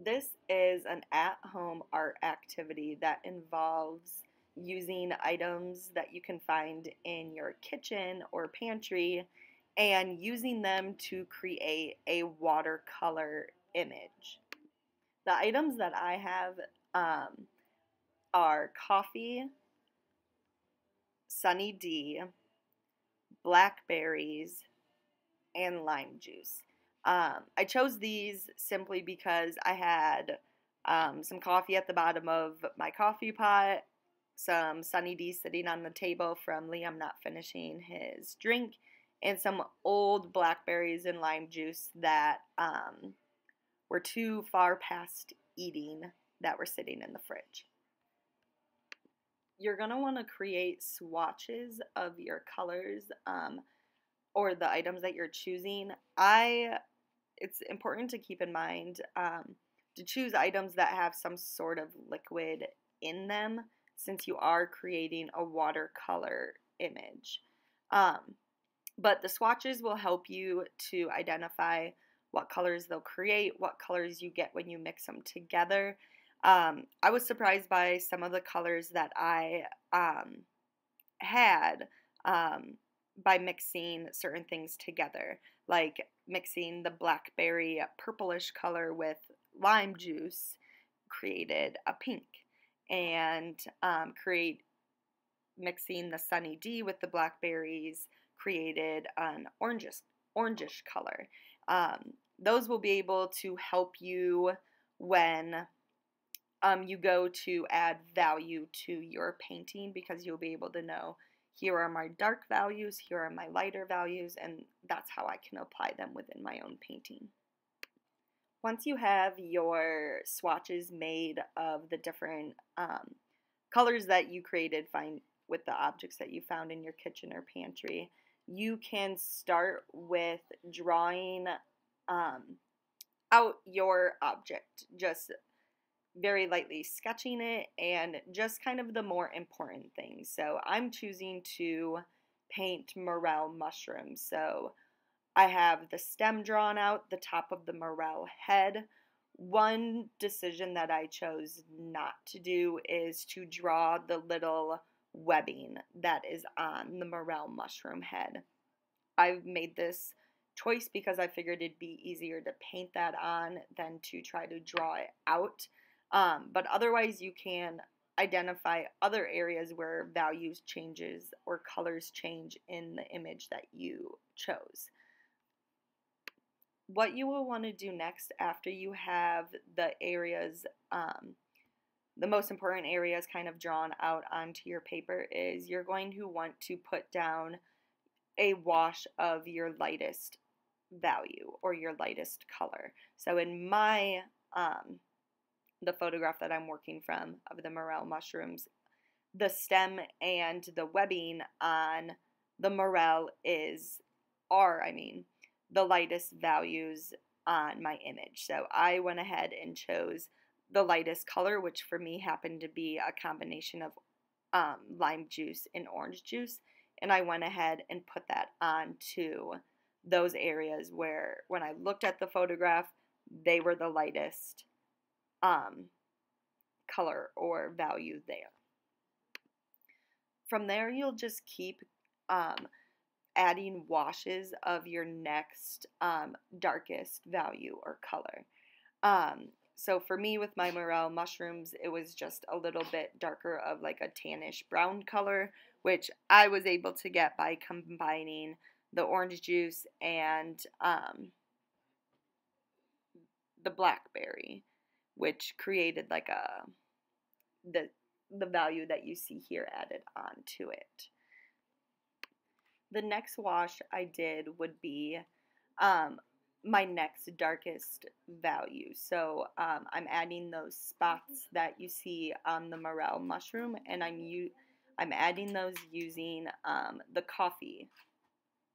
This is an at-home art activity that involves using items that you can find in your kitchen or pantry and using them to create a watercolor image. The items that I have are coffee, Sunny D, blackberries, and lime juice. I chose these simply because I had some coffee at the bottom of my coffee pot, some Sunny D sitting on the table from Liam not finishing his drink, and some old blackberries and lime juice that were too far past eating that were sitting in the fridge. You're going to want to create swatches of your colors or the items that you're choosing. It's important to keep in mind to choose items that have some sort of liquid in them since you are creating a watercolor image. But the swatches will help you to identify what colors they'll create, what colors you get when you mix them together. I was surprised by some of the colors that I had by mixing certain things together, like mixing the blackberry purplish color with lime juice created a pink, and mixing the Sunny D with the blackberries created an orangish color. Those will be able to help you when you go to add value to your painting, because you'll be able to know, here are my dark values, here are my lighter values, and that's how I can apply them within my own painting. Once you have your swatches made of the different colors that you created with the objects that you found in your kitchen or pantry, you can start with drawing out your object, just very lightly sketching it, and just kind of the more important things. So I'm choosing to paint morel mushrooms. So I have the stem drawn out, the top of the morel head. One decision that I chose not to do is to draw the little webbing that is on the morel mushroom head. I've made this choice because I figured it'd be easier to paint that on than to try to draw it out. But otherwise, you can identify other areas where values changes or colors change in the image that you chose. What you will want to do next after you have the areas, the most important areas kind of drawn out onto your paper, is you're going to want to put down a wash of your lightest value or your lightest color. So in my the photograph that I'm working from of the morel mushrooms, the stem and the webbing on the morel are the lightest values on my image. So I went ahead and chose the lightest color, which for me happened to be a combination of lime juice and orange juice, and I went ahead and put that onto those areas where, when I looked at the photograph, they were the lightest color or value there. From there, you'll just keep adding washes of your next darkest value or color. So for me, with my morel mushrooms, it was just a little bit darker of like a tannish brown color, which I was able to get by combining the orange juice and the blackberry, which created like the value that you see here added onto it. The next wash I did would be my next darkest value. So I'm adding those spots that you see on the morel mushroom, and I'm adding those using the coffee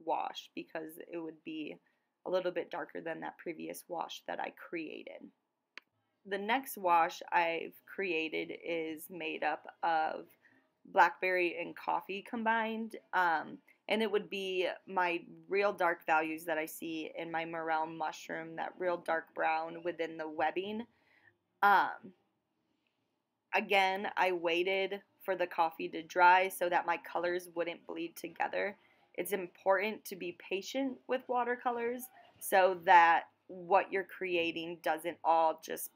wash, because it would be a little bit darker than that previous wash that I created. The next wash I've created is made up of blackberry and coffee combined, and it would be my real dark values that I see in my morel mushroom, that real dark brown within the webbing. Um, Again, I waited for the coffee to dry so that my colors wouldn't bleed together. It's important to be patient with watercolors so that what you're creating doesn't all just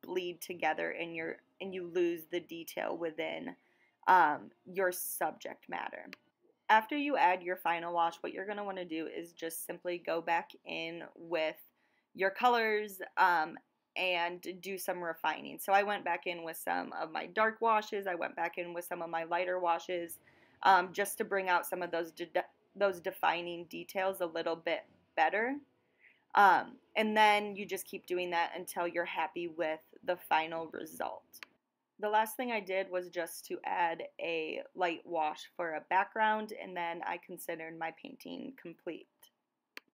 bleed together and you lose the detail within your subject matter. After you add your final wash, what you're going to want to do is just simply go back in with your colors and do some refining. So I went back in with some of my dark washes. I went back in with some of my lighter washes just to bring out some of those defining details a little bit better. And then you just keep doing that until you're happy with the final result. The last thing I did was just to add a light wash for a background, and then I considered my painting complete.